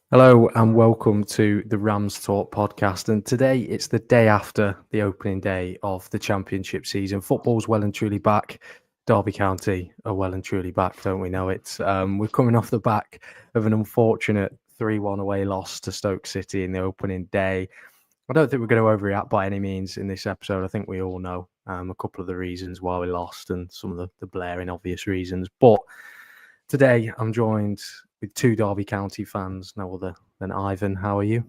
Hello and welcome to the Rams Talk podcast. And today it's the day after the opening day of the championship season. Football's well and truly back. Derby County are well and truly back, don't we know it? We're coming off the back of an unfortunate 3-1 away loss to Stoke City in the opening day. I don't think we're going to overreact by any means in this episode. I think we all know a couple of the reasons why we lost and some of the blaring obvious reasons. But today I'm joined with two Derby County fans, no other than Ivan. How are you?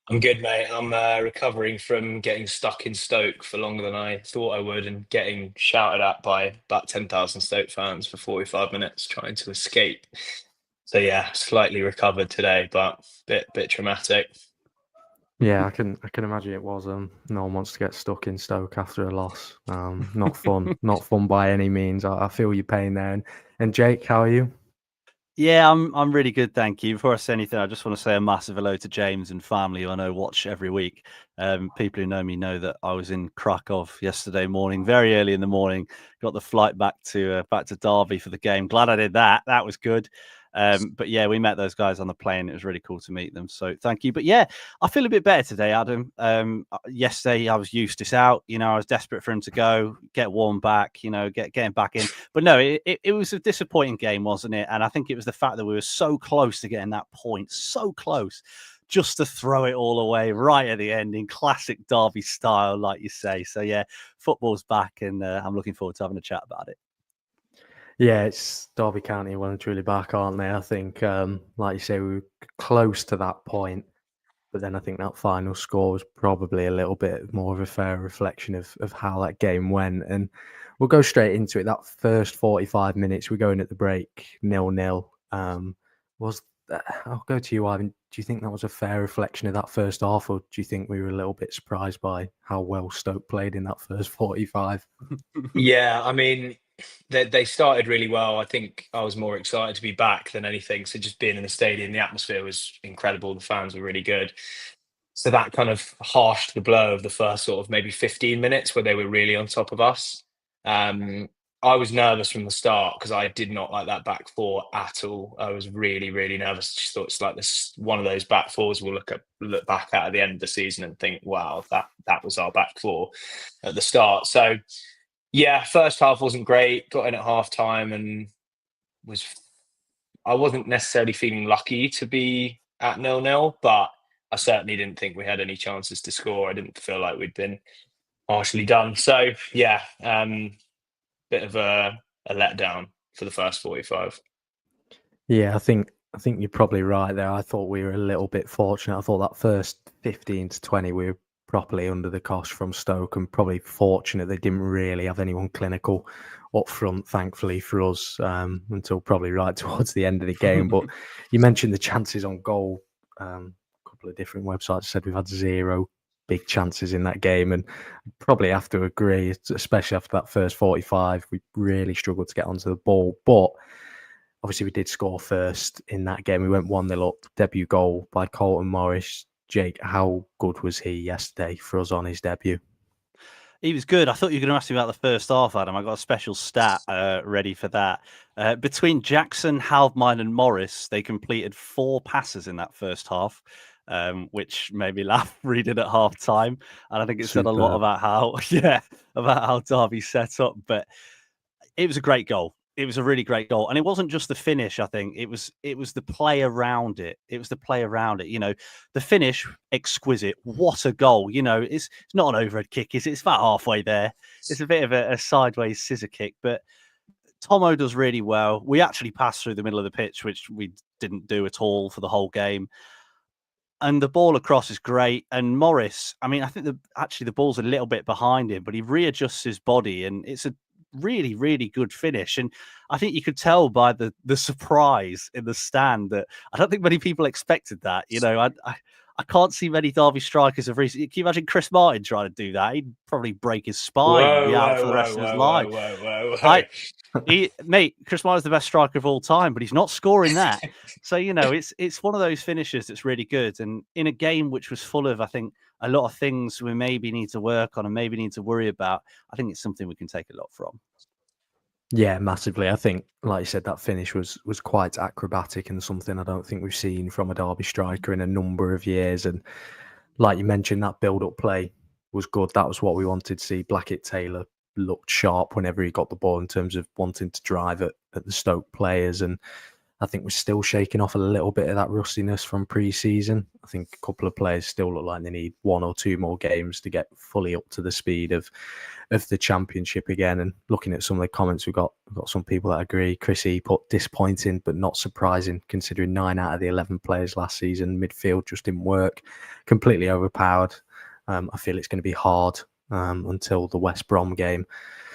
I'm good, mate. I'm recovering from getting stuck in Stoke for longer than I thought I would and getting shouted at by about 10,000 Stoke fans for 45 minutes trying to escape. So yeah, slightly recovered today, but bit traumatic. Yeah, I can imagine it was. No one wants to get stuck in Stoke after a loss. Not fun, not fun by any means. I feel your pain there. And Jake, how are you? Yeah, I'm really good, thank you. Before I say anything, I just want to say a massive hello to James and family who I know watch every week. People who know me know that I was in Krakow yesterday morning, very early in the morning. Got the flight back to Derby for the game. Glad I did that. That was good. But yeah, we met those guys on the plane. It was really cool to meet them. So thank you. But yeah, I feel a bit better today, Adam. Yesterday I was Eustace out. I was desperate for him to go, get warm back. Getting back in. But no, it was a disappointing game, wasn't it? And I think it was the fact that we were so close to getting that point, so close, just to throw it all away right at the end in classic Derby style, like you say. So yeah, football's back, and I'm looking forward to having a chat about it. Yeah, it's Derby County well and truly back, aren't they? I think, like you say, we were close to that point, but then I think that final score was probably a little bit more of a fair reflection of how that game went. And we'll go straight into it. That first 45 minutes, we're going at the break 0-0. I'll go to you, Ivan. Do you think that was a fair reflection of that first half, or do you think we were a little bit surprised by how well Stoke played in that first 45? Yeah, I mean, they started really well. I think I was more excited to be back than anything. So just being in the stadium, the atmosphere was incredible. The fans were really good. So that kind of harshed the blow of the first sort of maybe 15 minutes where they were really on top of us. Um, I was nervous from the start because I did not like that back four at all. I was really, really nervous. Just thought it's like this one of those back fours we'll look back at the end of the season and think, wow, that was our back four at the start. So yeah, first half wasn't great. Got in at half time and was I wasn't necessarily feeling lucky to be at 0-0, but I certainly didn't think we had any chances to score. I didn't feel like we'd been partially done. So yeah, bit of a letdown for the first 45. Yeah, I think you're probably right there. I thought we were a little bit fortunate. I thought that first 15 to 20 we were properly under the cosh from Stoke, and probably fortunate they didn't really have anyone clinical up front, thankfully for us, until probably right towards the end of the game. But you mentioned the chances on goal. A couple of different websites said we've had 0 big chances in that game, and probably have to agree, especially after that first 45, we really struggled to get onto the ball. But obviously, we did score first in that game. We went 1-0 up, debut goal by Carlton Morris. Jake, how good was he yesterday for us on his debut? He was good. I thought you were going to ask me about the first half, Adam. I got a special stat ready for that. Between Jackson, Halvmine, and Morris, they completed 4 passes in that first half, which made me laugh reading at half time. And I think it said a lot about how Derby set up. But it was a great goal. It was a really great goal, and it wasn't just the finish. I think it was the play around it. It was the play around it. The finish, exquisite. What a goal! It's not an overhead kick, is it? It's about halfway there. It's a bit of a sideways scissor kick, but Tomo does really well. We actually passed through the middle of the pitch, which we didn't do at all for the whole game. And the ball across is great. And Morris, I mean, I think the ball's a little bit behind him, but he readjusts his body, and it's a really, really good finish. And I think you could tell by the surprise in the stand that I don't think many people expected that. I can't see many Derby strikers of recent. Can you imagine Chris Martin trying to do that? He'd probably break his spine and be out for the rest of his life. Mate, Chris Martin's the best striker of all time, but he's not scoring that. So it's one of those finishes that's really good. And in a game which was full of, I think, a lot of things we maybe need to work on and maybe need to worry about, I think it's something we can take a lot from. Yeah, massively. I think, like you said, that finish was quite acrobatic and something I don't think we've seen from a Derby striker in a number of years. And like you mentioned, that build-up play was good. That was what we wanted to see. Blackett-Taylor looked sharp whenever he got the ball in terms of wanting to drive at the Stoke players. And I think we're still shaking off a little bit of that rustiness from pre-season. I think a couple of players still look like they need 1 or 2 more games to get fully up to the speed of the Championship again. And looking at some of the comments, we've got some people that agree. Chris E put disappointing but not surprising, considering 9 out of the 11 players last season. Midfield just didn't work, completely overpowered. I feel it's going to be hard until the West Brom game.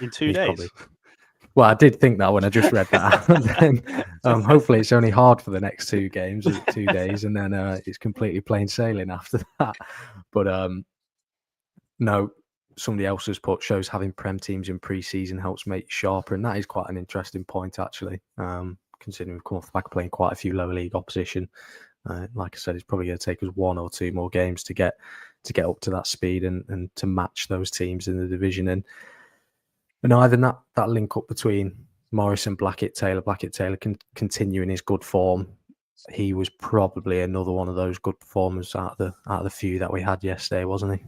In 2 days. Well, I did think that when I just read that. Then, hopefully, it's only hard for the next 2 games, 2 days, and then it's completely plain sailing after that. But no, somebody else has put shows having Prem teams in pre-season helps make you sharper, and that is quite an interesting point actually. Considering we've come off the back of playing quite a few lower league opposition, like I said, it's probably going to take us 1 or 2 more games to get up to that speed and to match those teams in the division. And either that link up between Morris and Blackett-Taylor continuing his good form. He was probably another one of those good performers out of the few that we had yesterday, wasn't he?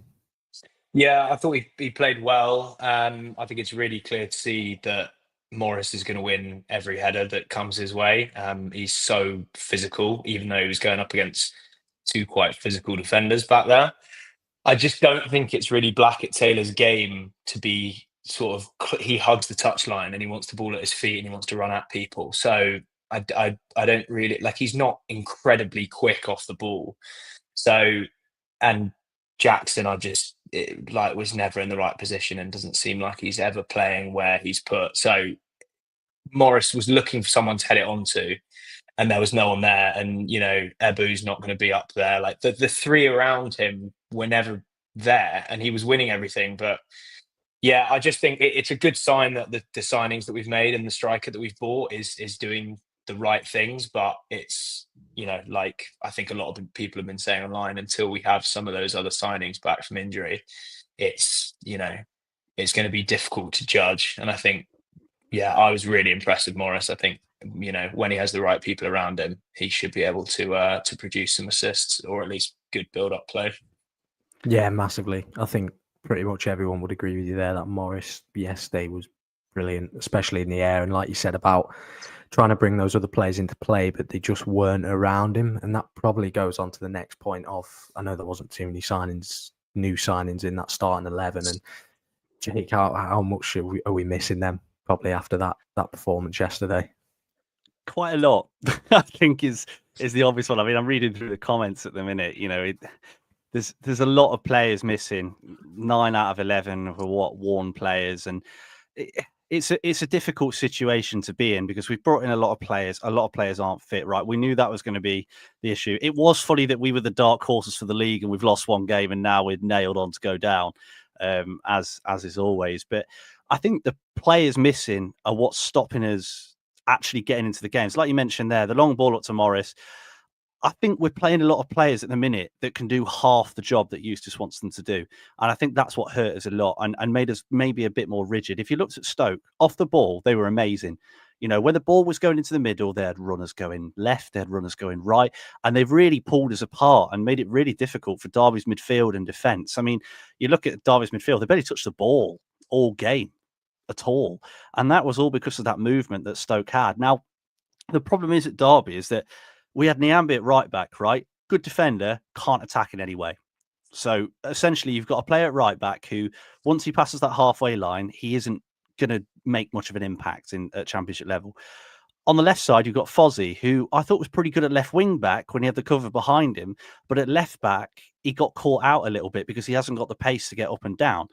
Yeah, I thought he played well. I think it's really clear to see that Morris is going to win every header that comes his way. He's so physical, even though he was going up against 2 quite physical defenders back there. I just don't think it's really Blackett-Taylor's game to be sort of, he hugs the touchline and he wants the ball at his feet and he wants to run at people. So I don't really, like, he's not incredibly quick off the ball. So, and Jackson, was never in the right position and doesn't seem like he's ever playing where he's put. So Morris was looking for someone to head it onto, and there was no one there. And, Ebu's not going to be up there. Like the 3 around him were never there, and he was winning everything. But yeah, I just think it's a good sign that the signings that we've made and the striker that we've bought is doing the right things. But it's, like I think a lot of people have been saying online, until we have some of those other signings back from injury, it's going to be difficult to judge. And I think, I was really impressed with Morris. I think, when he has the right people around him, he should be able to produce some assists or at least good build-up play. Yeah, massively. I think pretty much everyone would agree with you there that Morris yesterday was brilliant, especially in the air. And like you said about trying to bring those other players into play, but they just weren't around him. And that probably goes on to the next point of, I know there wasn't too many new signings in that starting 11. And Jake, how much are we missing them probably after that performance yesterday? Quite a lot, I think is the obvious one. I mean, I'm reading through the comments at the minute. There's a lot of players missing. 9 out of 11 were worn players, and it's a difficult situation to be in because we've brought in a lot of players. A lot of players aren't fit, right? We knew that was going to be the issue. It was funny that we were the dark horses for the league and we've lost 1 game and now we're nailed on to go down, as is always. But I think the players missing are what's stopping us actually getting into the games. Like you mentioned there, the long ball up to Morris. I think we're playing a lot of players at the minute that can do half the job that Eustace wants them to do. And I think that's what hurt us a lot and made us maybe a bit more rigid. If you looked at Stoke, off the ball, they were amazing. When the ball was going into the middle, they had runners going left, they had runners going right, and they've really pulled us apart and made it really difficult for Derby's midfield and defence. I mean, you look at Derby's midfield, they barely touched the ball all game at all. And that was all because of that movement that Stoke had. Now, the problem is at Derby is that we had Niambi at right back, right? Good defender, can't attack in any way. So essentially, you've got a player at right back who, once he passes that halfway line, he isn't going to make much of an impact at Championship level. On the left side, you've got Fozzie, who I thought was pretty good at left wing back when he had the cover behind him. But at left back, he got caught out a little bit because he hasn't got the pace to get up and down.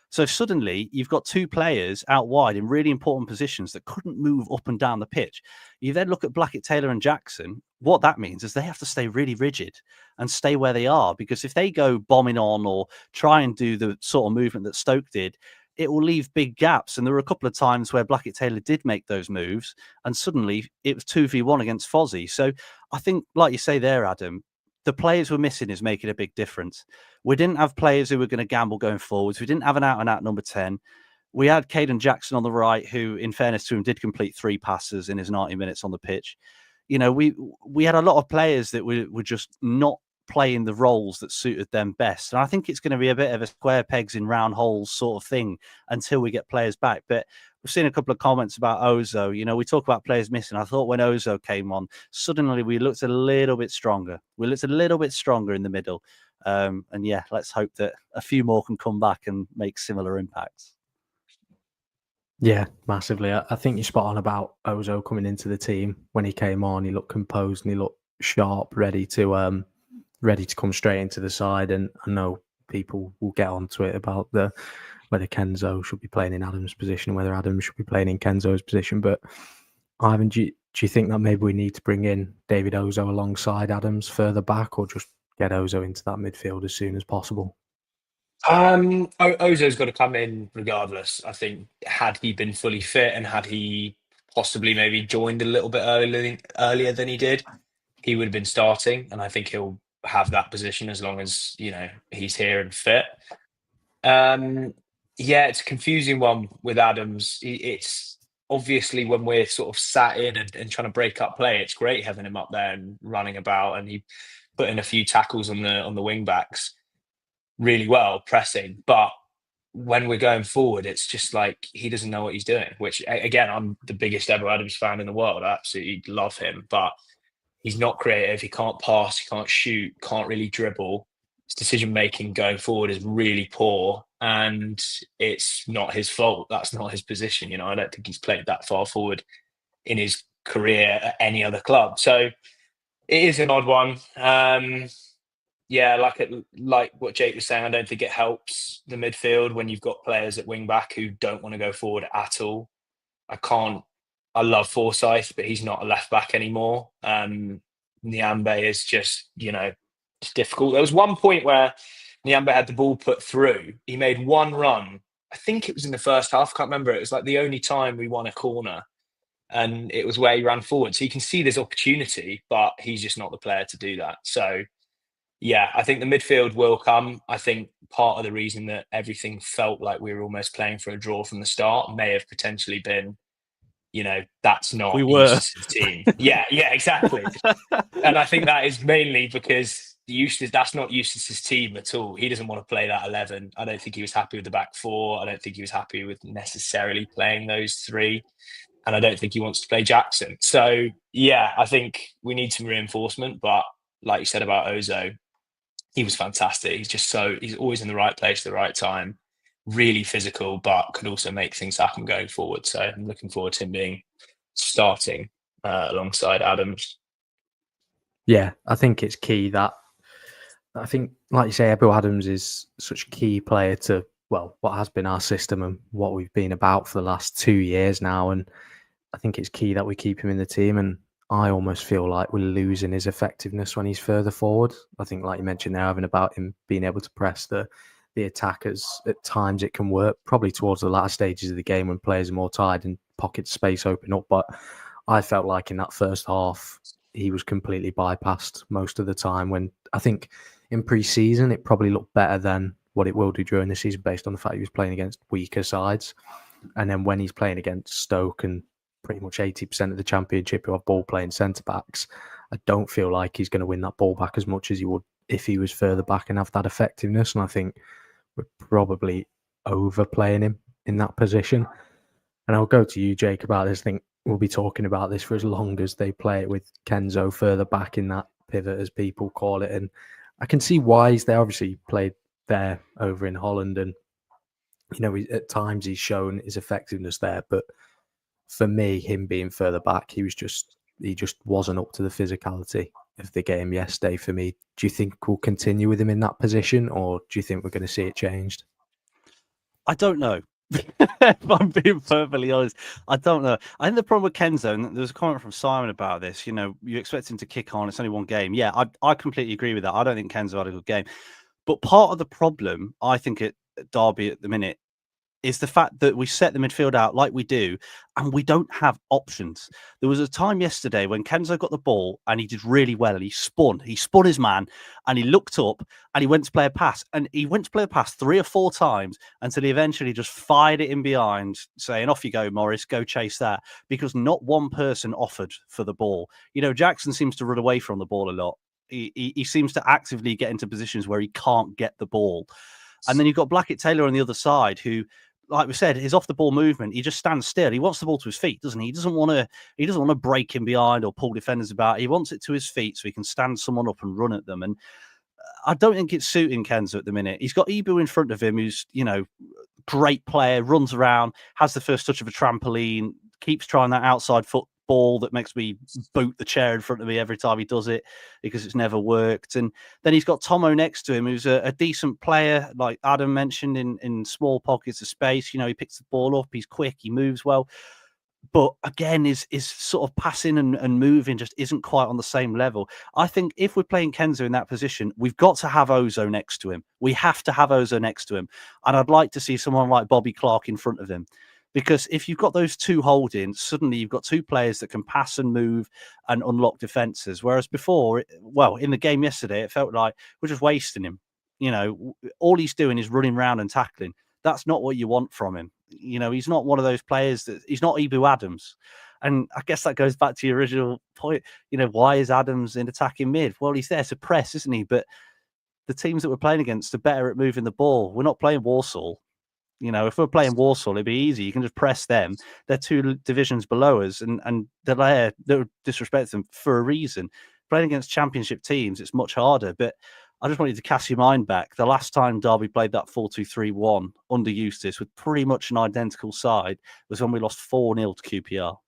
So suddenly you've got 2 players out wide in really important positions that couldn't move up and down the pitch. You then look at Blackett-Taylor and Jackson. What that means is they have to stay really rigid and stay where they are, because if they go bombing on or try and do the sort of movement that Stoke did, it will leave big gaps. And there were a couple of times where Blackett-Taylor did make those moves and suddenly it was 2v1 against Fozzie. So I think, like you say there, Adam, the players we're missing is making a big difference. We didn't have players who were going to gamble going forwards. We didn't have an out-and-out number 10. we had Caden Jackson on the right, who, in fairness to him, did complete 3 passes in his 90 minutes on the pitch. You know, we had a lot of players that were just not playing the roles that suited them best. And I think it's going to be a bit of a square pegs in round holes sort of thing until we get players back. But we've seen a couple of comments about Ozo. You know, we talk about players missing. I thought when Ozo came on, suddenly we looked a little bit stronger. We looked a little bit stronger in the middle. And yeah, let's hope that a few more can come back and make similar impacts. Yeah, massively. I think you're spot on about Ozo coming into the team. When he came on, he looked composed and he looked sharp, ready to come straight into the side. And I know people will get onto it about whether Kenzo should be playing in Adams' position, whether Adams should be playing in Kenzo's position. But Ivan, do you think that maybe we need to bring in David Ozo alongside Adams further back, or just get Ozo into that midfield as soon as possible? Ozo's got to come in regardless. I think had he been fully fit and had he possibly maybe joined a little bit earlier than he did, he would have been starting, and I think he'll have that position as long as he's here and fit. Yeah, it's a confusing one with Adams. It's obviously when we're sort of sat in and trying to break up play, it's great having him up there and running about, and he put in a few tackles on the wing backs really well, pressing. But when we're going forward, it's just like he doesn't know what he's doing, which again, I'm the biggest ever Adams fan in the world. I absolutely love him, but he's not creative. He can't pass, he can't shoot, can't really dribble. His decision making going forward is really poor, and it's not his fault. That's not his position. I don't think he's played that far forward in his career at any other club. So it is an odd one. Yeah, like what Jake was saying, I don't think it helps the midfield when you've got players at wing back who don't want to go forward at all. I love Forsyth, but he's not a left back anymore. Nyambe is just, it's difficult. There was one point where Nyambe had the ball put through. He made one run. I think it was in the first half. I can't remember. It was like the only time we won a corner, and it was where he ran forward. So you can see there's opportunity, but he's just not the player to do that. So yeah, I think the midfield will come. I think part of the reason that everything felt like we were almost playing for a draw from the start may have potentially been, that's not Eustace's team. Yeah, exactly. And I think that is mainly because that's not Eustace's team at all. He doesn't want to play that 11. I don't think he was happy with the back 4. I don't think he was happy with necessarily playing those 3. And I don't think he wants to play Jackson. So yeah, I think we need some reinforcement. But like you said about Ozo, he was fantastic. He's always in the right place at the right time, really physical, but could also make things happen going forward. So I'm looking forward to him being starting alongside Adams. Yeah, I think it's key that I think, like you say, Ebou Adams is such a key player to, well, what has been our system and what we've been about for the last 2 years now. And I think it's key that we keep him in the team. And I almost feel like we're losing his effectiveness when he's further forward. I think, like you mentioned there, having about him being able to press the attackers, at times it can work, probably towards the latter stages of the game when players are more tired and pocket space open up. But I felt like in that first half, he was completely bypassed most of the time, when I think in pre-season it probably looked better than what it will do during the season based on the fact he was playing against weaker sides. And then when he's playing against Stoke and pretty much 80% of the Championship who have ball-playing centre-backs, I don't feel like he's going to win that ball back as much as he would if he was further back and have that effectiveness. And I think we're probably overplaying him in that position. And I'll go to you, Jake, about this. I think we'll be talking about this for as long as they play it with Kenzo further back in that pivot, as people call it. And I can see why he's there. Obviously, played there over in Holland, and at times he's shown his effectiveness there. But for me, him being further back, he just wasn't up to the physicality of the game yesterday for me. Do you think we'll continue with him in that position, or do you think we're going to see it changed? I don't know. If I'm being perfectly honest, I don't know. I think the problem with Kenzo, and there's a comment from Simon about this, you expect him to kick on. It's only one game. Yeah, I completely agree with that. I don't think Kenzo had a good game. But part of the problem, I think, at Derby at the minute is the fact that we set the midfield out like we do, and we don't have options. There was a time yesterday when Kenzo got the ball and he did really well, and he spun his man, and he looked up and he went to play a pass, and he went to play a pass 3 or 4 times until he eventually just fired it in behind, saying, "Off you go, Morris, go chase that," because not one person offered for the ball. You know, Jackson seems to run away from the ball a lot. He seems to actively get into positions where he can't get the ball. And then you've got Blackett Taylor on the other side, who, like we said, his off the ball movement, he just stands still. He wants the ball to his feet, doesn't he? He doesn't want to break in behind or pull defenders about. He wants it to his feet so he can stand someone up and run at them. And I don't think it's suiting Kenzo at the minute. He's got Ibu in front of him, who's, you know, great player, runs around, has the first touch of a trampoline, keeps trying that outside foot ball that makes me boot the chair in front of me every time he does it because it's never worked. And then he's got Tomo next to him, who's a decent player, like Adam mentioned, in small pockets of space. You know, he picks the ball up, he's quick, he moves well. But again, his sort of passing and moving just isn't quite on the same level. I think if we're playing Kenzo in that position, we've got to have Ozo next to him. We have to have Ozo next to him. And I'd like to see someone like Bobby Clark in front of him. Because if you've got those two holding, suddenly you've got 2 players that can pass and move and unlock defences. Whereas before, in the game yesterday, it felt like we're just wasting him. You know, all he's doing is running around and tackling. That's not what you want from him. You know, he's not one of those players he's not Ibu Adams. And I guess that goes back to your original point. You know, why is Adams in attacking mid? Well, he's there to press, isn't he? But the teams that we're playing against are better at moving the ball. We're not playing Warsaw. You know, if we're playing Warsaw, it'd be easy. You can just press them. They're 2 divisions below us, and they're there. Don't disrespect them for a reason. Playing against championship teams, it's much harder. But I just wanted to cast your mind back. The last time Derby played that 4-2-3-1 under Eustace with pretty much an identical side was when we lost 4-0 to QPR.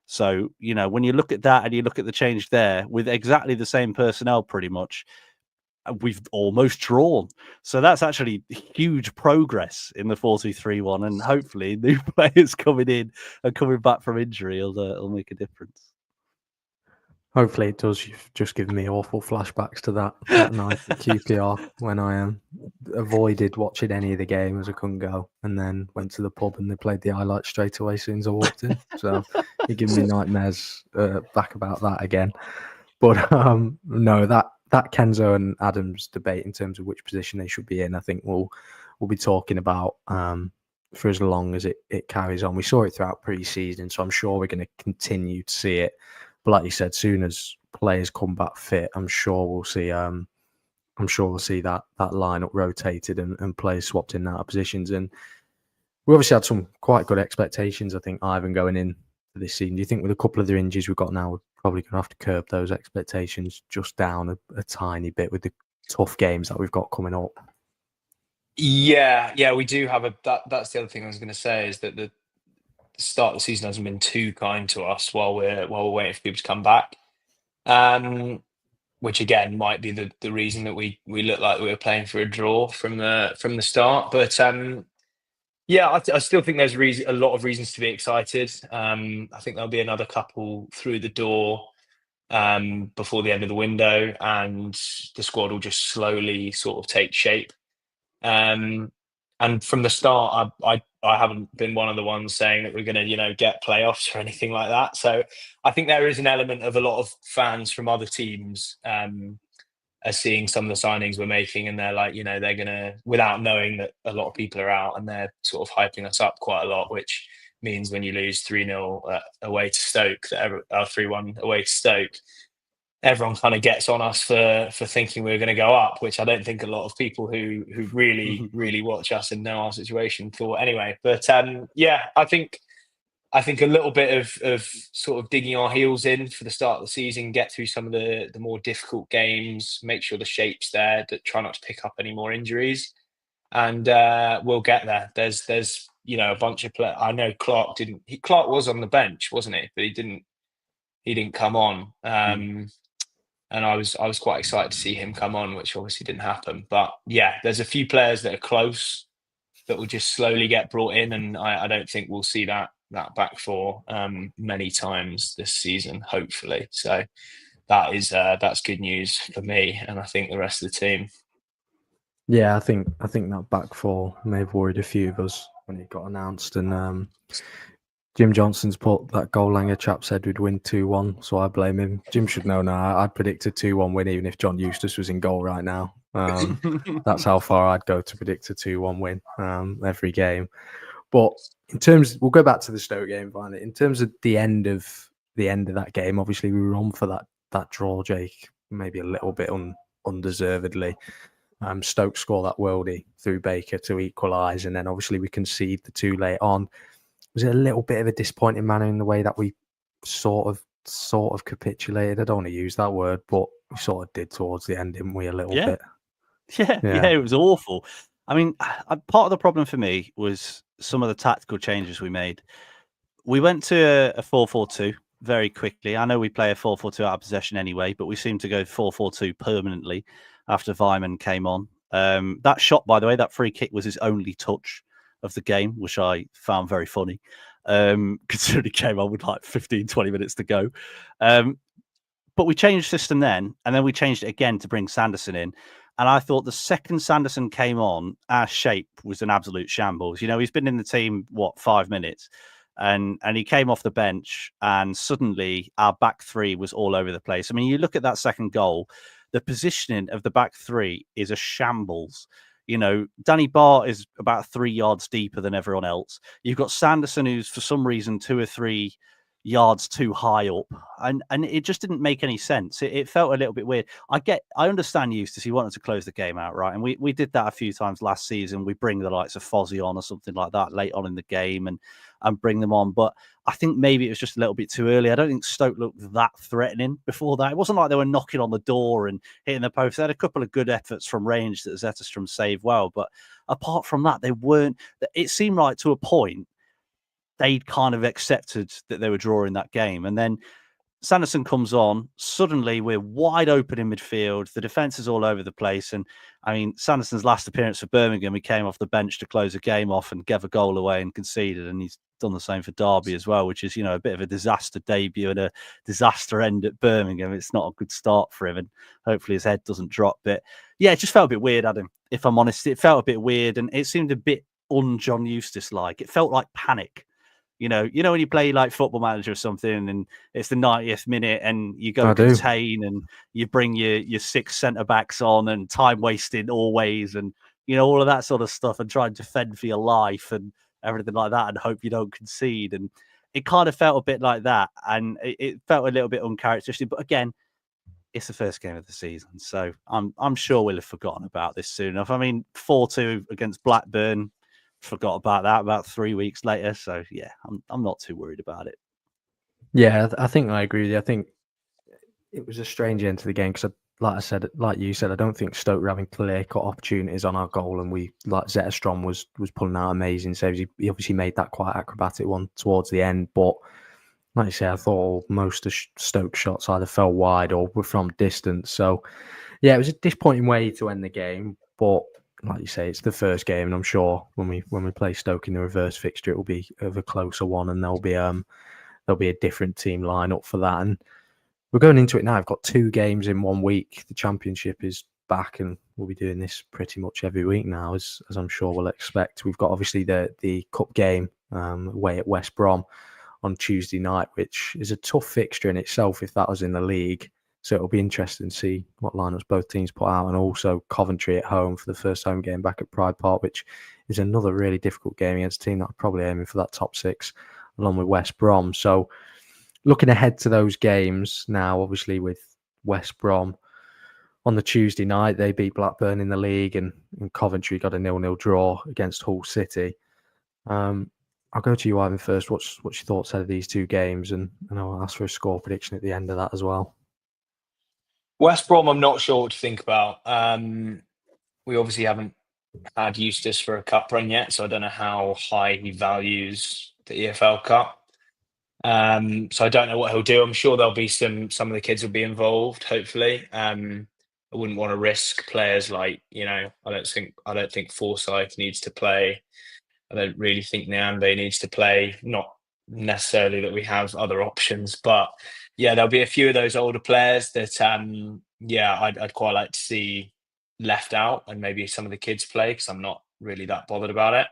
So, you know, when you look at that and you look at the change there with exactly the same personnel pretty much, we've almost drawn. So that's actually huge progress in the 4-2-3-1, and hopefully new players coming in and coming back from injury will make a difference. Hopefully it does. You've just given me awful flashbacks to that night at QPR when I avoided watching any of the game as I couldn't go, and then went to the pub and they played the highlights straight away as soon as I walked in. So you're giving me nightmares back about that again. But no, that Kenzo and Adams debate in terms of which position they should be in, I think we'll be talking about for as long as it carries on. We saw it throughout pre-season, so I'm sure we're going to continue to see it. But like you said, soon as players come back fit, I'm sure we'll see that lineup rotated and players swapped in and out of positions. And we obviously had some quite good expectations, I think, Ivan, going in for this season. Do you think with a couple of the injuries we've got now, we're probably going to have to curb those expectations just down a tiny bit with the tough games that we've got coming up? Yeah, we do have that's the other thing I was going to say, is that the start of the season hasn't been too kind to us while we're waiting for people to come back, which again might be the reason that we look like we were playing for a draw from the start. But yeah, I still think there's a lot of reasons to be excited. I think there'll be another couple through the door before the end of the window, and the squad will just slowly sort of take shape. And from the start, I haven't been one of the ones saying that we're going to, get playoffs or anything like that. So I think there is an element of a lot of fans from other teams are seeing some of the signings we're making, and they're like, they're going to, without knowing that a lot of people are out, and they're sort of hyping us up quite a lot, which means when you lose 3-0 away to Stoke, 3-1 away to Stoke, everyone kind of gets on us for thinking we're going to go up, which I don't think a lot of people who really, really watch us and know our situation thought anyway. But yeah, I think a little bit of sort of digging our heels in for the start of the season, get through some of the more difficult games, make sure the shape's there, try not to pick up any more injuries, and we'll get there. There's a bunch of players. I know Clark was on the bench, wasn't he? But he didn't come on. And I was quite excited to see him come on, which obviously didn't happen. But yeah, there's a few players that are close that will just slowly get brought in, and I don't think we'll see that back four many times this season, hopefully. So that's good news for me, and I think the rest of the team. Yeah, I think that back four may have worried a few of us when it got announced, and Jim Johnson's put that goal Langer chap said we'd win 2-1, so I blame him. Jim should know now. I'd predict a 2-1 win even if John Eustace was in goal right now. That's how far I'd go to predict a 2-1 win every game. But in terms, we'll go back to the Stoke game finally. In terms of the end of that game, obviously we were on for that draw, Jake, maybe a little bit undeservedly. Stoke score that worldie through Baker to equalise, and then obviously we concede the 2 late on. Was it a little bit of a disappointing manner in the way that we sort of capitulated? I don't want to use that word, but we sort of did towards the end, didn't we? A little bit. Yeah, it was awful. I mean, part of the problem for me was some of the tactical changes we made. We went to a 4-4-2 very quickly. I know we play a 4-4-2 out of possession anyway, but we seemed to go 4-4-2 permanently after Weimann came on. That shot, by the way, that free kick was his only touch of the game, which I found very funny, considering he came on with like 15, 20 minutes to go. But we changed system then, and then we changed it again to bring Sanderson in. And I thought the second Sanderson came on, our shape was an absolute shambles. You know, he's been in the team, 5 minutes? And he came off the bench, and suddenly our back three was all over the place. I mean, you look at that second goal, the positioning of the back three is a shambles. You know, Danny Barr is about 3 yards deeper than everyone else. You've got Sanderson, who's for some reason 2 or 3 yards too high up, and it just didn't make any sense. It felt a little bit weird. I understand Eustace, he wanted to close the game out, right? And we did that a few times last season. We bring the likes of Fozzie on or something like that late on in the game and bring them on. But I think maybe it was just a little bit too early. I don't think Stoke looked that threatening before that. It wasn't like they were knocking on the door and hitting the post. They had a couple of good efforts from range that Zetterstrom saved well, but apart from that, they weren't. It seemed like to a point they'd kind of accepted that they were drawing that game. And then Sanderson comes on. Suddenly, we're wide open in midfield. The defence is all over the place. And, I mean, Sanderson's last appearance for Birmingham, he came off the bench to close the game off and gave a goal away and conceded. And he's done the same for Derby as well, which is, you know, a bit of a disaster debut and a disaster end at Birmingham. It's not a good start for him. And hopefully his head doesn't drop. But, yeah, it just felt a bit weird, Adam, if I'm honest. It felt a bit weird. And it seemed a bit un-John Eustace-like. It felt like panic. You know when you play like Football Manager or something, and it's the 90th minute, and you go contain, and you bring your 6 centre backs on, and time wasting always, and all of that sort of stuff, and try and defend for your life and everything like that, and hope you don't concede. And it kind of felt a bit like that, and it felt a little bit uncharacteristic. But again, it's the first game of the season, so I'm sure we'll have forgotten about this soon enough. I mean, 4-2 against Blackburn. Forgot about that about 3 weeks later. So yeah, I'm not too worried about it. Yeah, I think I agree with you. I think it was a strange end to the game because, like you said, I don't think Stoke were having clear-cut opportunities on our goal, and Zetterstrom was pulling out amazing saves. He obviously made that quite acrobatic one towards the end, but like you say, I thought most of Stoke's shots either fell wide or were from distance. So yeah, it was a disappointing way to end the game, but like you say, it's the first game, and I'm sure when we play Stoke in the reverse fixture, it will be of a closer one, and there'll be a different team lineup for that. And we're going into it now. I've got 2 games in 1 week. The Championship is back, and we'll be doing this pretty much every week now, as I'm sure we'll expect. We've got obviously the cup game away at West Brom on Tuesday night, which is a tough fixture in itself if that was in the league. So it'll be interesting to see what lineups both teams put out, and also Coventry at home for the first home game back at Pride Park, which is another really difficult game against a team that are probably aiming for that top 6, along with West Brom. So looking ahead to those games now, obviously with West Brom on the Tuesday night, they beat Blackburn in the league, and Coventry got a 0-0 draw against Hull City. I'll go to you, Ivan, first. What's your thoughts out of these 2 games? And I'll ask for a score prediction at the end of that as well. West Brom, I'm not sure what to think about. We obviously haven't had Eustace for a cup run yet, so I don't know how high he values the EFL Cup. So I don't know what he'll do. I'm sure there'll be some of the kids will be involved, hopefully. I wouldn't want to risk players like, I don't think Forsyth needs to play. I don't really think Nyambe needs to play. Not necessarily that we have other options, but yeah, there'll be a few of those older players that I'd quite like to see left out, and maybe some of the kids play, because I'm not really that bothered about it.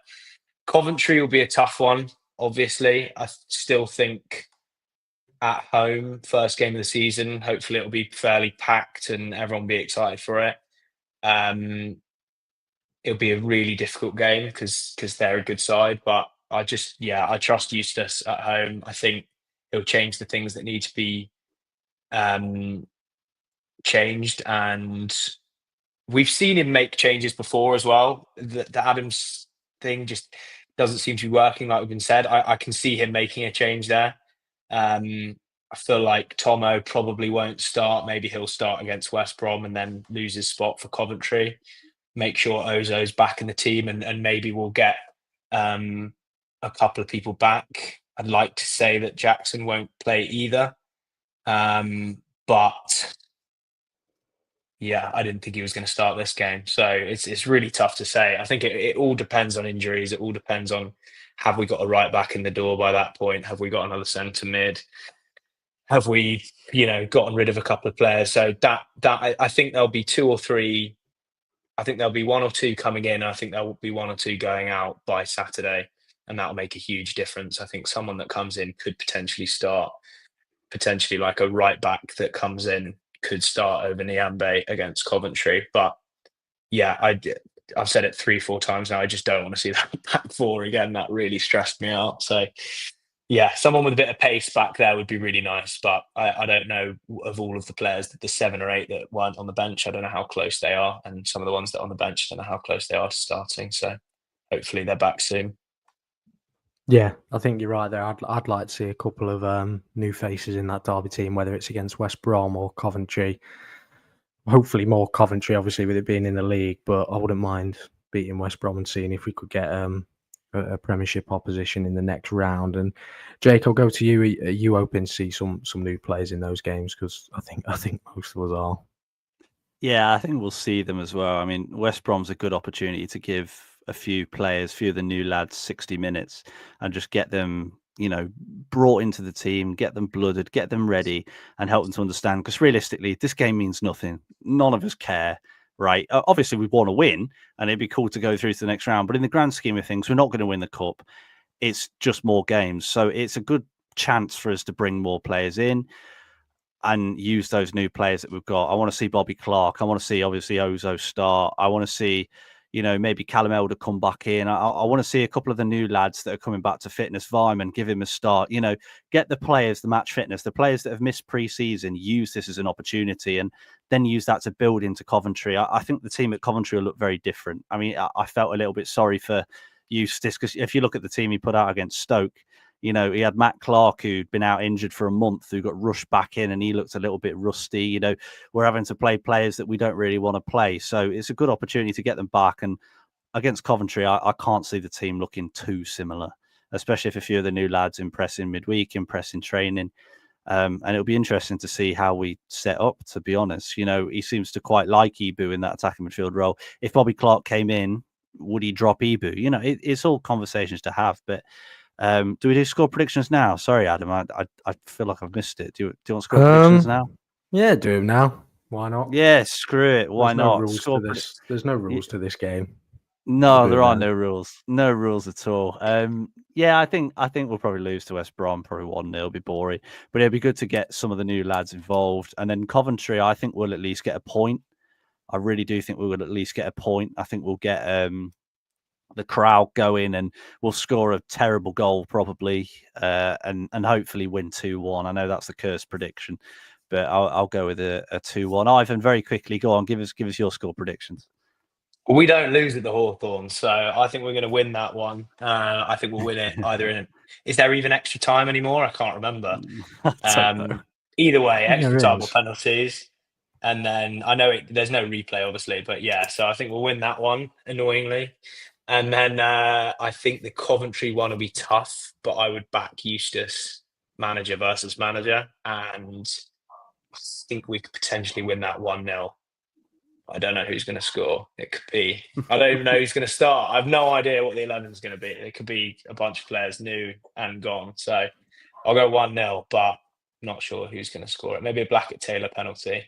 Coventry will be a tough one, obviously. I still think at home, first game of the season, hopefully it'll be fairly packed and everyone will be excited for it. Um, it'll be a really difficult game because they're a good side, but I trust Eustace at home. I think he'll change the things that need to be um, changed, and we've seen him make changes before as well. The Adams thing just doesn't seem to be working like we've been said. I can see him making a change there. I feel like Tomo probably won't start. Maybe he'll start against West Brom and then lose his spot for Coventry. Make sure Ozo's back in the team, and maybe we'll get a couple of people back. I'd like to say that Jackson won't play either. But yeah, I didn't think he was going to start this game. So it's really tough to say. I think it all depends on injuries. It all depends on, have we got a right back in the door by that point? Have we got another centre mid? Have we, gotten rid of a couple of players? So I think there'll be two or three. I think there'll be one or two coming in. I think there'll be one or two going out by Saturday, and that'll make a huge difference. I think someone that comes in could potentially start, potentially like a right back that comes in could start over Niambe against Coventry. But yeah, I've said it 3-4 times now. I just don't want to see that back four again. That really stressed me out. So yeah, someone with a bit of pace back there would be really nice. But I don't know, of all of the players, the 7 or 8 that weren't on the bench, I don't know how close they are. And some of the ones that are on the bench, I don't know how close they are to starting. So hopefully they're back soon. Yeah, I think you're right there. I'd like to see a couple of new faces in that Derby team, whether it's against West Brom or Coventry. Hopefully more Coventry, obviously, with it being in the league, but I wouldn't mind beating West Brom and seeing if we could get a Premiership opposition in the next round. And Jake, I'll go to you. Are you hoping to see some new players in those games? Because I think most of us are. Yeah, I think we'll see them as well. I mean, West Brom's a good opportunity to give a few of the new lads 60 minutes and just get them, brought into the team, get them blooded, get them ready and help them to understand. Because realistically, this game means nothing. None of us care, right? Obviously, we want to win and it'd be cool to go through to the next round. But in the grand scheme of things, we're not going to win the cup. It's just more games. So it's a good chance for us to bring more players in and use those new players that we've got. I want to see Bobby Clark. I want to see, obviously, Ozo start. I want to see, maybe Callum Elder come back in. I want to see a couple of the new lads that are coming back to fitness, Vyman, give him a start. Get the players, the match fitness, the players that have missed pre-season, use this as an opportunity and then use that to build into Coventry. I think the team at Coventry will look very different. I mean, I felt a little bit sorry for Eustace because if you look at the team he put out against Stoke, he had Matt Clark, who'd been out injured for a month, who got rushed back in and he looked a little bit rusty. We're having to play players that we don't really want to play. So it's a good opportunity to get them back. And against Coventry, I can't see the team looking too similar, especially if a few of the new lads impress in midweek, impress in training. And it'll be interesting to see how we set up, to be honest. He seems to quite like Ibu in that attacking midfield role. If Bobby Clark came in, would he drop Ibu? It's all conversations to have, but do we do score predictions now? Sorry, Adam. I feel like I've missed it. Do you want score predictions now? Yeah, do them now. Why not? Yeah, screw it. Why not? Rules to this. There's no rules to this game. No, there are no rules. No rules at all. Yeah, I think we'll probably lose to West Brom, probably 1-0. It'll be boring. But it'll be good to get some of the new lads involved. And then Coventry, I think we'll at least get a point. I really do think we will at least get a point. I think we'll get the crowd going and we'll score a terrible goal probably and hopefully win 2-1. I know that's the cursed prediction, but I'll go with a 2-1. Ivan, very quickly, go on, give us your score predictions. We don't lose at the Hawthorns, so I think we're going to win that one. I think we'll win it either is there even extra time anymore? I can't remember. Either way, extra time or penalties. And then I know there's no replay, obviously, but yeah, so I think we'll win that one, annoyingly. And then I think the Coventry one will be tough, but I would back Eustace, manager versus manager. And I think we could potentially win that 1-0. I don't know who's going to score. It could be, I don't even know who's going to start. I have no idea what the 11 is going to be. It could be a bunch of players new and gone. So I'll go 1-0, but not sure who's going to score it. Maybe a Blackett-Taylor penalty.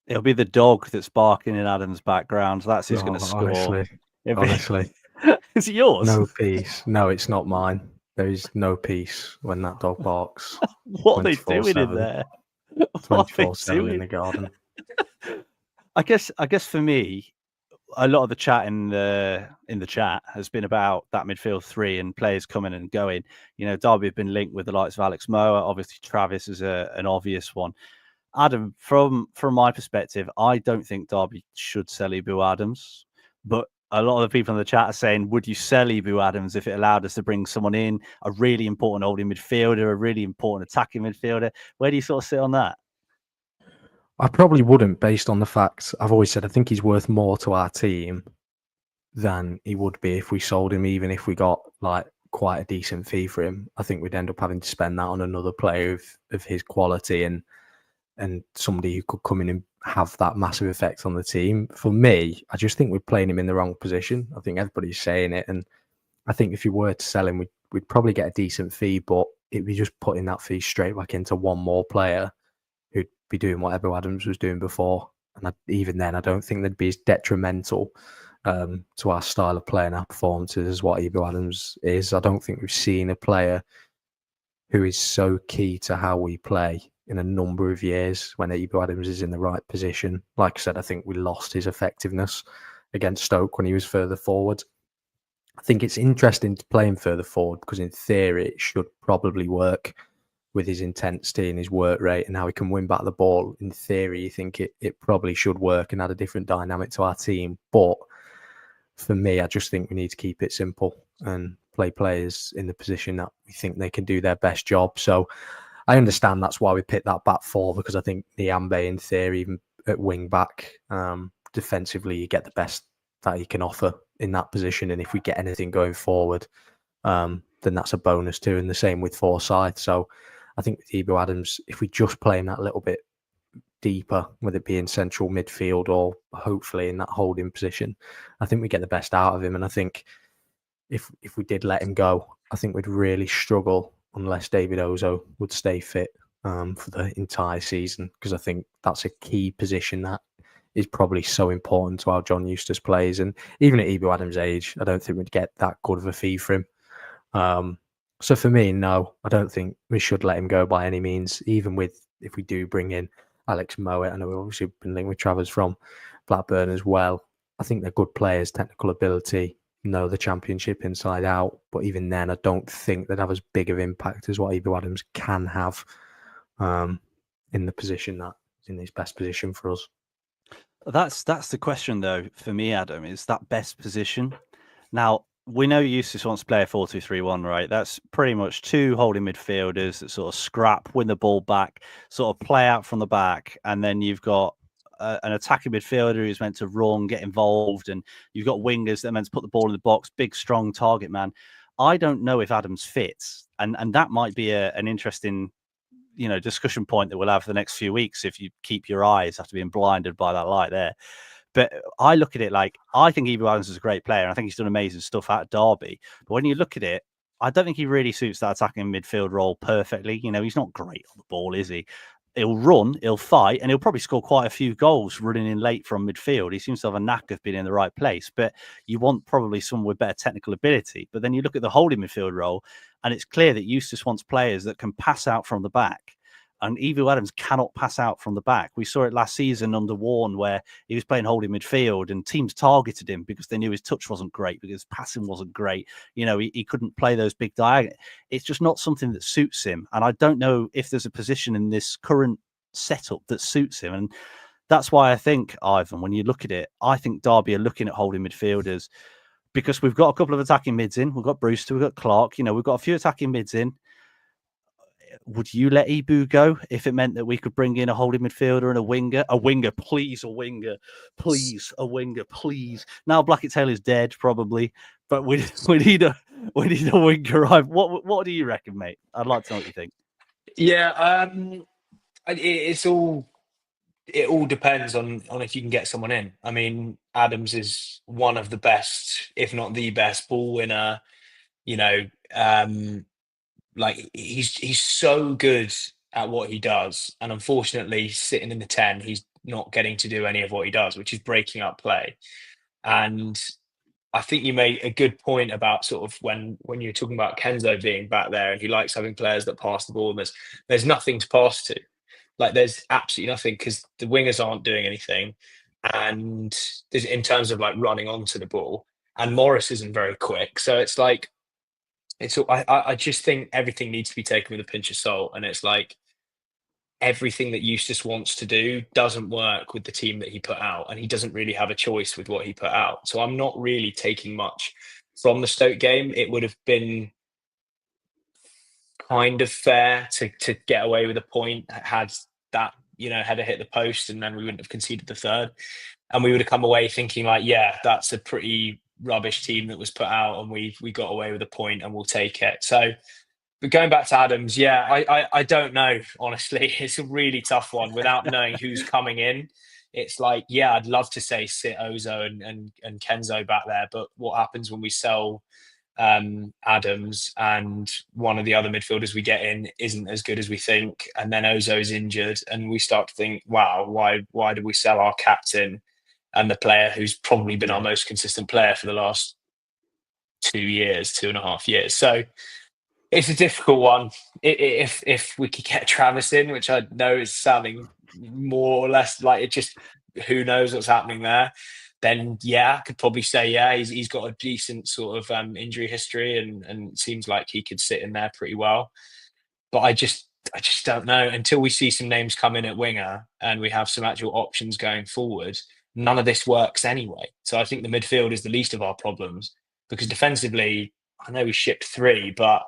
It'll be the dog that's barking in Adam's background. That's who's going to score. Honestly. Is it yours? No peace. No, it's not mine. There is no peace when that dog barks. What are they doing in 24/7. there? What are they 24/7 in doing? the garden. I guess for me, a lot of the chat in the chat has been about that midfield three and players coming and going. You know, Derby have been linked with the likes of Alex Moa. Obviously, Travis is an obvious one. Adam, from my perspective, I don't think Derby should sell Ibu Adams, but a lot of the people in the chat are saying, would you sell Ibu Adams if it allowed us to bring someone in, a really important holding midfielder, a really important attacking midfielder? Where do you sort of sit on that? I probably wouldn't, based on the fact I've always said I think he's worth more to our team than he would be if we sold him, even if we got like quite a decent fee for him. I think we'd end up having to spend that on another player of his quality and somebody who could come in and have that massive effect on the team. For me, I just think we're playing him in the wrong position. I think everybody's saying it, and I think if you were to sell him, we'd probably get a decent fee, but it'd be just putting that fee straight back into one more player who'd be doing whatever Adams was doing before. And even then, I don't think they'd be as detrimental to our style of play and our performances as what Ibu Adams is. I don't think we've seen a player who is so key to how we play in a number of years when Ibu Adams is in the right position. Like I said, I think we lost his effectiveness against Stoke when he was further forward. I think it's interesting to play him further forward because in theory it should probably work with his intensity and his work rate and how he can win back the ball. In theory, you think it probably should work and add a different dynamic to our team. But for me, I just think we need to keep it simple and play players in the position that we think they can do their best job. So I understand that's why we picked that back four, because I think Niambe, in theory, even at wing back, defensively, you get the best that he can offer in that position. And if we get anything going forward, then that's a bonus too. And the same with Forsyth. So I think with Ibu Adams, if we just play him that little bit deeper, whether it be in central midfield or hopefully in that holding position, I think we get the best out of him. And I think if we did let him go, I think we'd really struggle unless David Ozo would stay fit for the entire season, because I think that's a key position that is probably so important to how John Eustace plays. And even at Ibu Adams' age, I don't think we'd get that good of a fee for him. So for me, no, I don't think we should let him go by any means, even with if we do bring in Alex Mowat. I know we've obviously been linked with Travers from Blackburn as well. I think they're good players, technical ability, know the championship inside out. But even then, I don't think they'd have as big of impact as what Ibu Adams can have in the position that is in his best position for us. That's the question, though, for me, Adam, is that best position. Now, we know Eustace wants to play a 4-2-3-1, right? That's pretty much two holding midfielders that sort of scrap, win the ball back, sort of play out from the back. And then you've got an attacking midfielder who's meant to run, get involved. And you've got wingers that are meant to put the ball in the box, big, strong target man. I don't know if Adams fits. And that might be an interesting, discussion point that we'll have for the next few weeks if you keep your eyes after being blinded by that light there. But I look at it like, I think Ibu Adams is a great player, and I think he's done amazing stuff at Derby. But when you look at it, I don't think he really suits that attacking midfield role perfectly. He's not great on the ball, is he? He'll run, he'll fight, and he'll probably score quite a few goals running in late from midfield. He seems to have a knack of being in the right place, but you want probably someone with better technical ability. But then you look at the holding midfield role, and it's clear that Eustace wants players that can pass out from the back. And Ibu Adams cannot pass out from the back. We saw it last season under Warne, where he was playing holding midfield and teams targeted him because they knew his touch wasn't great, because passing wasn't great. He couldn't play those big diagonals. It's just not something that suits him. And I don't know if there's a position in this current setup that suits him. And that's why I think, Ivan, when you look at it, I think Derby are looking at holding midfielders because we've got a couple of attacking mids in. We've got Brewster, we've got Clark. We've got a few attacking mids in. Would you let Ibu go if it meant that we could bring in a holding midfielder and a winger? A winger, please, a winger. Please, a winger, please. Now Blackett Taylor's dead, probably, but we need a winger. What do you reckon, mate? I'd like to know what you think. Yeah, it all depends on if you can get someone in. I mean, Adams is one of the best, if not the best, ball winner. Like he's so good at what he does, and unfortunately, sitting in the 10, he's not getting to do any of what he does, which is breaking up play. And I think you made a good point about sort of when you're talking about Kenzo being back there and he likes having players that pass the ball. And there's nothing to pass to. Like there's absolutely nothing because the wingers aren't doing anything, and in terms of like running onto the ball, and Morris isn't very quick. So it's like I just think everything needs to be taken with a pinch of salt, and it's like everything that Eustace wants to do doesn't work with the team that he put out, and he doesn't really have a choice with what he put out. So I'm not really taking much from the Stoke game. It would have been kind of fair to get away with a point had that header hit the post, and then we wouldn't have conceded the third, and we would have come away thinking like, yeah, that's a pretty rubbish team that was put out, and we got away with a point, and we'll take it. So. But going back to Adams, yeah, I don't know, honestly. It's a really tough one without knowing who's coming in. It's like, yeah, I'd love to say sit Ozo and Kenzo back there, but what happens when we sell Adams and one of the other midfielders we get in isn't as good as we think, and then Ozo's injured, and we start to think, wow, why did we sell our captain and the player who's probably been our most consistent player for the last 2.5 years? So it's a difficult one. If we could get Travis in, which I know is sounding more or less like it, just who knows what's happening there, then yeah, I could probably say yeah, he's got a decent sort of injury history, and seems like he could sit in there pretty well. But I just don't know until we see some names come in at winger and we have some actual options going forward. None of this works anyway. So I think the midfield is the least of our problems, because defensively, I know we shipped 3, but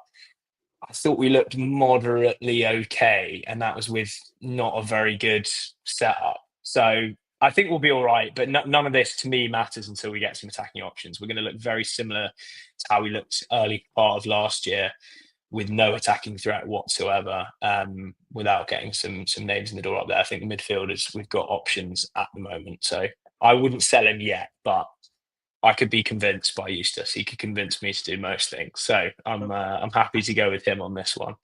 I thought we looked moderately okay, and that was with not a very good setup. So I think we'll be all right, but none of this to me matters until we get some attacking options. We're going to look very similar to how we looked early part of last year, with no attacking threat whatsoever, without getting some names in the door up there. I think the midfielders, we've got options at the moment. So I wouldn't sell him yet, but I could be convinced by Eustace. He could convince me to do most things. So I'm happy to go with him on this one.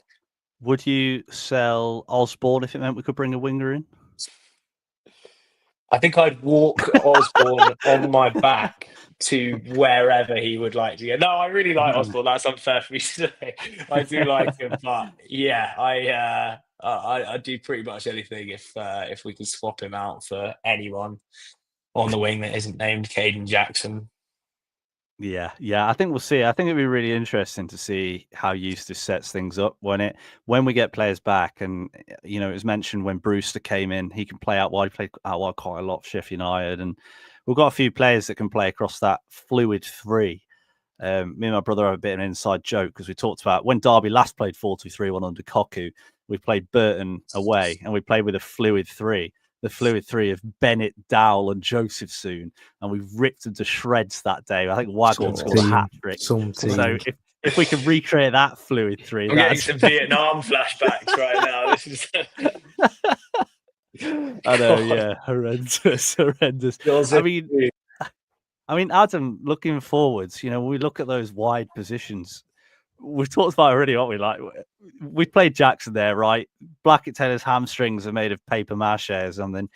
Would you sell Osborne if it meant we could bring a winger in? I think I'd walk Osborne on my back to wherever he would like to go. No, I really like Osborne. That's unfair for me to say. I do like him, but yeah, I'd do pretty much anything if we could swap him out for anyone on the wing that isn't named Caden Jackson. Yeah. I think we'll see. I think it'd be really interesting to see how Eustace sets things up when we get players back. And it was mentioned when Brewster came in, he can play out wide. He played out wide quite a lot for Sheffield United, and we've got a few players that can play across that fluid 3. Me and my brother have a bit of an inside joke because we talked about when Derby last played 4-2-3-1 under Koku, we played Burton away, and we played with a fluid 3. The fluid 3 of Bennett, Dowell, and Joseph soon, and we ripped them to shreds that day. I think Waghorn scored a hat trick. So if we can recreate that fluid 3, I'm getting some Vietnam flashbacks right now. This is. I know, yeah, horrendous. I mean, Adam, looking forwards, we look at those wide positions. We've talked about it already, haven't we? Like, we played Jackson there, right? Blackett Taylor's hamstrings are made of paper mache or something.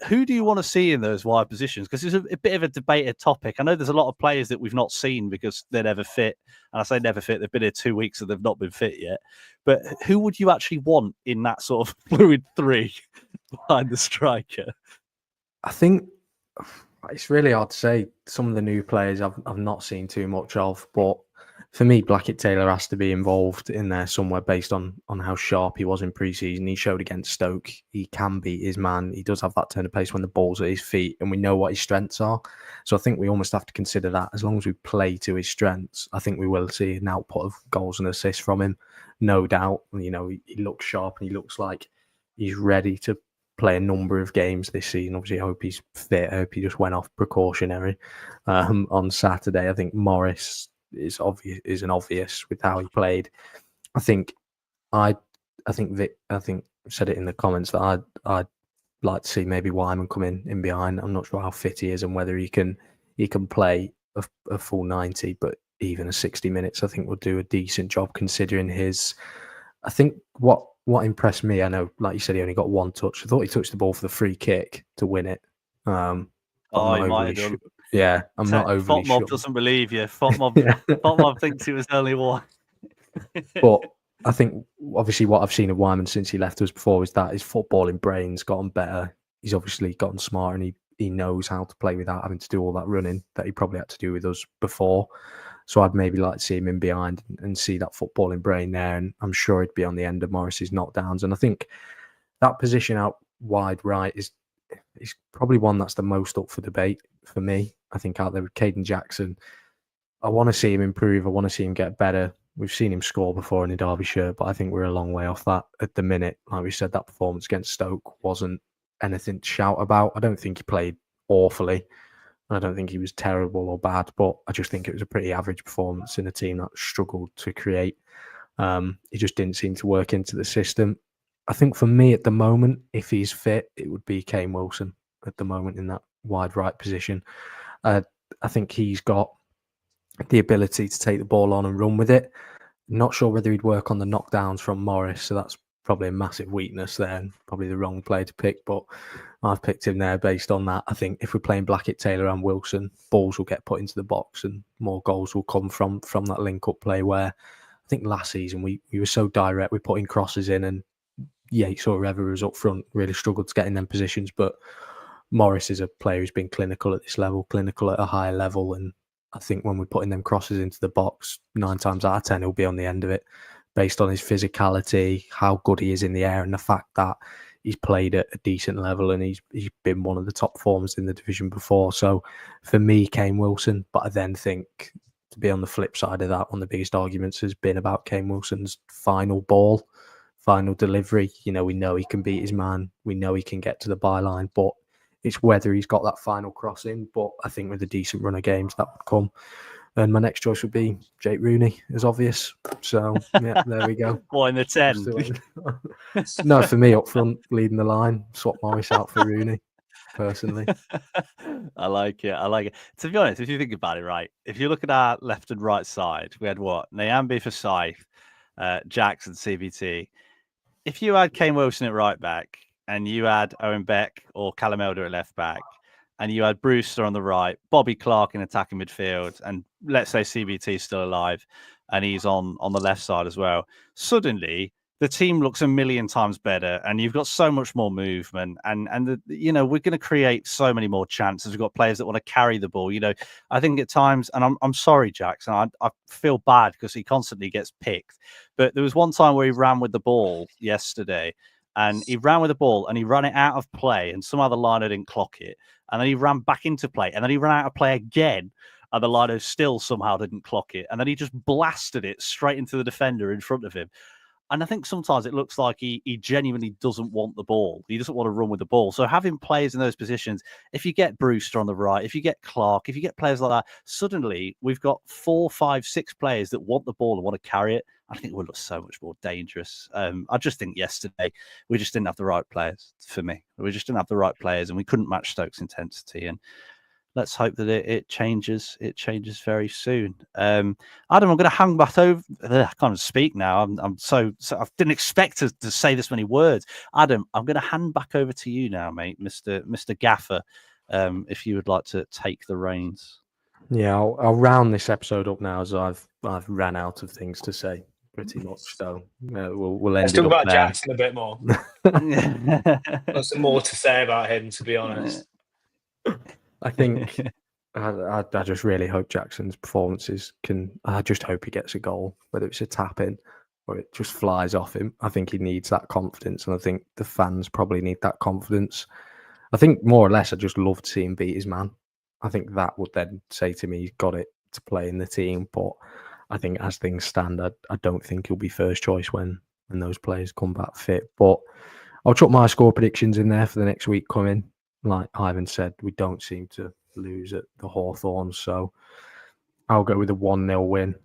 Who do you want to see in those wide positions? Because it's a bit of a debated topic. I know there's a lot of players that we've not seen because they're never fit. And I say never fit, they've been here 2 weeks and they've not been fit yet. But who would you actually want in that sort of fluid 3 behind the striker? I think it's really hard to say. Some of the new players I've not seen too much of, but for me, Blackett Taylor has to be involved in there somewhere based on how sharp he was in pre-season. He showed against Stoke he can beat his man. He does have that turn of pace when the ball's at his feet, and we know what his strengths are. So I think we almost have to consider that. As long as we play to his strengths, I think we will see an output of goals and assists from him, no doubt. He looks sharp and he looks like he's ready to play a number of games this season. Obviously, I hope he's fit. I hope he just went off precautionary on Saturday. I think Morris is an obvious with how he played. I think Vic said it in the comments that I'd like to see maybe Wyman come in behind. I'm not sure how fit he is and whether he can play a full 90, but even a 60 minutes I think will do a decent job considering his. I think what impressed me, I know, like you said, he only got one touch. I thought he touched the ball for the free kick to win it. He might have done. Yeah, I'm not overly Fot Mob sure. doesn't believe you. Fot Yeah. Mob thinks he was only one. But I think obviously what I've seen of Wyman since he left us before is that his footballing brain's gotten better. He's obviously gotten smarter, and he knows how to play without having to do all that running that he probably had to do with us before. So I'd maybe like to see him in behind and see that footballing brain there. And I'm sure he'd be on the end of Morris's knockdowns. And I think that position out wide right is probably one that's the most up for debate for me. I think out there with Caden Jackson, I want to see him improve. I want to see him get better. We've seen him score before in a Derby shirt, but I think we're a long way off that at the minute. Like we said, that performance against Stoke wasn't anything to shout about. I don't think he played awfully. I don't think he was terrible or bad, but I just think it was a pretty average performance in a team that struggled to create. He just didn't seem to work into the system. I think for me at the moment, if he's fit, it would be Kane Wilson at the moment in that wide right position. I think he's got the ability to take the ball on and run with it. Not sure whether he'd work on the knockdowns from Morris, so that's probably a massive weakness there and probably the wrong player to pick, but I've picked him there based on that. I think if we're playing Blackett, Taylor and Wilson, balls will get put into the box and more goals will come from that link-up play, where I think last season we were so direct, we're putting crosses in, and Yates or whoever was up front really struggled to get in them positions, but Morris is a player who's been clinical at this level, clinical at a higher level, and I think when we're putting them crosses into the box, 9 times out of 10, he'll be on the end of it based on his physicality, how good he is in the air, and the fact that he's played at a decent level and he's been one of the top performers in the division before. So for me, Kane Wilson, but I then think to be on the flip side of that, one of the biggest arguments has been about Kane Wilson's final ball, final delivery. You know, we know he can beat his man. We know he can get to the byline, but it's whether he's got that final cross in. But I think with a decent run of games, that would come. And my next choice would be Jake Rooney, as obvious. So, yeah, there we go. What, in the 10? No, for me, up front, leading the line, swap Morris out for Rooney, personally. I like it. I like it. To be honest, if you think about it, right, if you look at our left and right side, we had what? Nyambe for Scythe, Jackson, CBT. If you had Kane Wilson at right back and you had Owen Beck or Callum Elder at left back, and you had Brewster on the right, Bobby Clark in attacking midfield, and let's say CBT is still alive and he's on the left side as well, suddenly the team looks a million times better, and you've got so much more movement, and we're going to create so many more chances. We've got players that want to carry the ball. I think at times, and I'm sorry, Jackson, I feel bad because he constantly gets picked, but there was one time where he ran with the ball yesterday, and he ran with the ball and he ran it out of play, and somehow the liner didn't clock it, and then he ran back into play, and then he ran out of play again, and the liner still somehow didn't clock it, and then he just blasted it straight into the defender in front of him. And I think sometimes it looks like he genuinely doesn't want the ball. He doesn't want to run with the ball. So having players in those positions, if you get Brewster on the right, if you get Clark, if you get players like that, suddenly we've got 4, 5, 6 players that want the ball and want to carry it. I think it would look so much more dangerous. I just think yesterday we just didn't have the right players for me. We just didn't have the right players, and we couldn't match Stoke's intensity. And let's hope that it changes. It changes very soon. Adam, I'm going to hang back over. I can't speak now. I'm so I didn't expect to say this many words. Adam, I'm going to hand back over to you now, mate, Mr. Gaffer. If you would like to take the reins. Yeah, I'll round this episode up now, as I've ran out of things to say pretty much. So we'll end Let's it talk up about there. Jackson a bit more. Got some more to say about him, to be honest. I think I just really hope Jackson's performances I just hope he gets a goal, whether it's a tap in or it just flies off him. I think he needs that confidence, and I think the fans probably need that confidence. I think more or less I just love to see him beat his man. I think that would then say to me he's got it to play in the team, but I think as things stand, I don't think he'll be first choice when those players come back fit. But I'll chuck my score predictions in there for the next week coming. Like Ivan said, we don't seem to lose at the Hawthorns, so I'll go with a 1-0 win.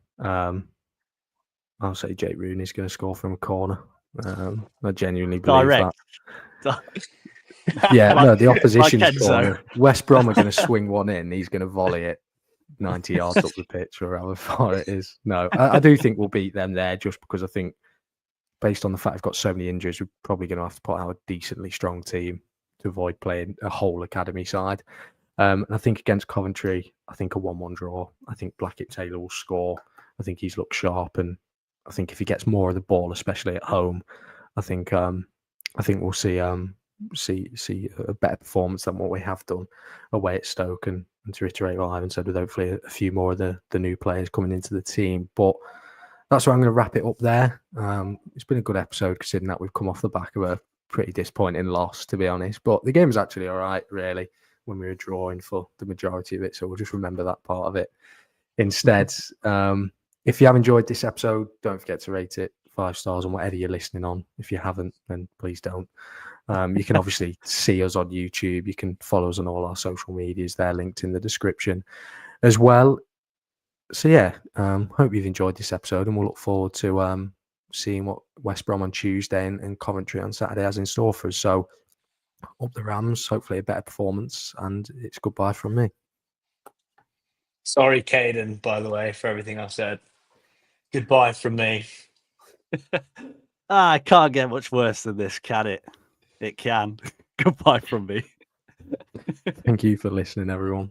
I'll say Jake Rooney's going to score from a corner. I genuinely believe that. Yeah, no, the opposition's corner. West Brom are going to swing one in. He's going to volley it 90 yards up the pitch or however far it is. No, I do think we'll beat them there, just because I think based on the fact we've got so many injuries, we're probably going to have to put out a decently strong team to avoid playing a whole academy side. And I think against Coventry, I think a 1-1 draw. I think Blackett Taylor will score. I think he's looked sharp, and I think if he gets more of the ball, especially at home, I think we'll see a better performance than what we have done away at Stoke. And to reiterate what Ivan said, with hopefully a few more of the new players coming into the team. But that's where I'm going to wrap it up there. It's been a good episode, considering that we've come off the back of a pretty disappointing loss, to be honest. But the game was actually all right, really, when we were drawing for the majority of it. So we'll just remember that part of it instead. If you have enjoyed this episode, don't forget to rate it 5 stars on whatever you're listening on. If you haven't, then please don't. You can obviously see us on YouTube. You can follow us on all our social medias. They're linked in the description as well. So yeah, hope you've enjoyed this episode, and we'll look forward to seeing what West Brom on Tuesday and Coventry on Saturday has in store for us. So up the Rams, hopefully a better performance, and it's goodbye from me. Sorry, Caden, by the way, for everything I've said. Goodbye from me. It can't get much worse than this, can it? It can. Goodbye from me. Thank you for listening, everyone.